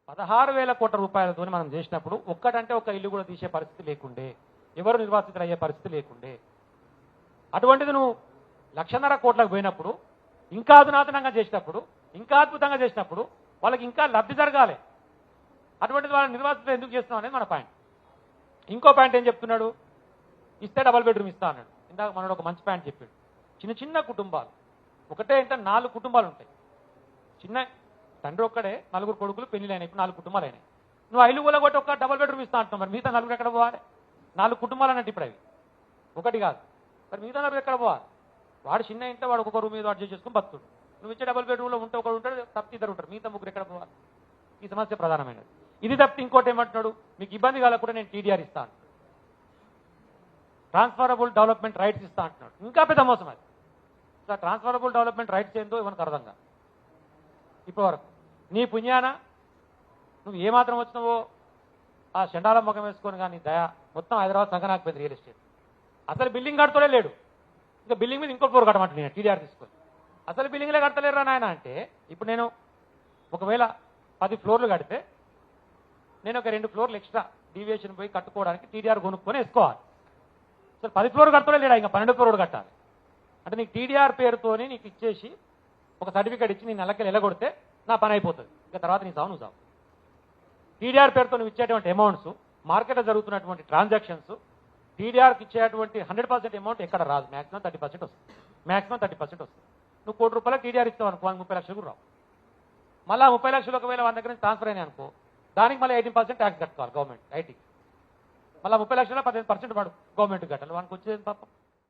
16,000 కోట్ల రూపాయలతో మనం చేసినప్పుడు ఒక్కటంటే ఒక ఇల్లు కూడా తీసే పరిస్థితి లేకుండే, ఎవరు నిర్వాసితులు అయ్యే పరిస్థితి లేకుండే. అటువంటిది నువ్వు 1,50,000 కోట్లకు పోయినప్పుడు, ఇంకా అధునాతనంగా చేసినప్పుడు, ఇంకా అద్భుతంగా చేసినప్పుడు వాళ్ళకి ఇంకా లబ్ధి జరగాలి. అటువంటిది వాళ్ళ నిర్వాసితులు ఎందుకు చేస్తున్నాం అనేది మన పాయింట్. ఇంకో పాయింట్ ఏం చెప్తున్నాడు, ఇస్తే డబల్ బెడ్రూమ్ ఇస్తా అన్నాడు. ఇందాక మనోడు ఒక మంచి పాయింట్ చెప్పాడు. చిన్న చిన్న కుటుంబాలు, ఒకటే అంటే 4 కుటుంబాలు ఉంటాయి. చిన్న తండ్రి ఒక్కడే, 4 కొడుకులు పెళ్లి అయినాయి, ఇప్పుడు 4 కుటుంబాలు అయినాయి. నువ్వు ఐలు కూడా కొట్టి ఒక డబల్ బెడ్రూమ్ ఇస్తా అంటున్నావు, మరి మిగతా 4 ఎక్కడ పోవాలి? 4 కుటుంబాలు అన్నట్టు ఇప్పుడు అవి ఒకటి కాదు, మరి మిగతా 4 ఎక్కడ పోవాలి? వాడు చిన్న ఇంట్లో వాడు ఒక్కొక్క రూమ్ మీద అడ్జస్ట్ చేసుకుని బతుకుడు. నువ్వు ఇచ్చే డబల్ బెడ్రూమ్లో ఉంటే ఒకడు ఉంటాడు, తప్పితే 2 ఉంటారు, మిగతా 3 ఎక్కడ పోవాలి? ఈ సమస్య ప్రధానమైనది. ఇది తప్పితే ఇంకోటి ఏమంటున్నాడు, మీకు ఇబ్బంది కలగకుండా నేను టీడీఆర్ ఇస్తాను, ట్రాన్స్ఫరబుల్ డెవలప్మెంట్ రైట్స్ ఇస్తా అంటున్నాడు. ఇంకా పెద్ద మోసం అది. సార్ ట్రాన్స్ఫరబుల్ డెవలప్మెంట్ రైట్స్ ఏందో ఇవన్నీ అర్థం కాదు ఇప్పటివరకు. నీ పుణ్యాన నువ్వు ఏమాత్రం వచ్చినావో ఆ చండాల ముఖం వేసుకొని కానీ దయ మొత్తం హైదరాబాద్ సంగనాకపోయింది రియల్ ఎస్టేట్. అసలు బిల్డింగ్ కడతలే లేడు, ఇంకా బిల్డింగ్ మీద ఇంకో ఫ్లోర్ కట్టమంటే నేను టీడీఆర్ తీసుకొని అసలు బిల్డింగ్లే కడతలేరా నాయన అంటే, ఇప్పుడు నేను ఒకవేళ 10 ఫ్లోర్లు కడితే నేను ఒక 2 ఫ్లోర్లు ఎక్స్ట్రా డీవియేషన్ పోయి కట్టుకోవడానికి టీడీఆర్ కొనుక్కొని వేసుకోవాలి. అసలు 10 ఫ్లోర్ కడతలే లేడా, ఇంకా 12 ఫ్లోర్ కట్టాలి అంటే నీకు టీడీఆర్ పేరుతోని నీకు ఇచ్చేసి ఒక సర్టిఫికేట్ ఇచ్చి నీ నెలకి ఎలగొడితే నా పని అయిపోతుంది. ఇంకా తర్వాత నీ సావు నువ్వు సావు. టీడీఆర్ పేరుతో నువ్వు ఇచ్చేటువంటి అమౌంట్స్, మార్కెట్లో జరుగుతున్నటువంటి ట్రాన్సాక్షన్స్, టీడీఆర్కి ఇచ్చేటువంటి 100% అమౌంట్ ఎక్కడ రాదు, మాక్సిమం 30% వస్తుంది. మాక్సిమం 30% వస్తుంది. నువ్వు ₹1 కోటి టీడీఆర్ ఇస్తావు అనుకో, 30 లక్షలు కూడా రావు. మళ్ళీ 30 లక్షలు ఒకవేళ వాళ్ళ దగ్గర నుంచి ట్రాన్స్ఫర్ అయినాయి అనుకో, దానికి మళ్ళీ 18% ట్యాక్స్ కట్టుకోవాలి గవర్నమెంట్ ఐటీకి. మళ్ళీ 30 లక్షల 15% వాడు గవర్నమెంట్ కట్టాలి. వానికి వచ్చేది పాపం.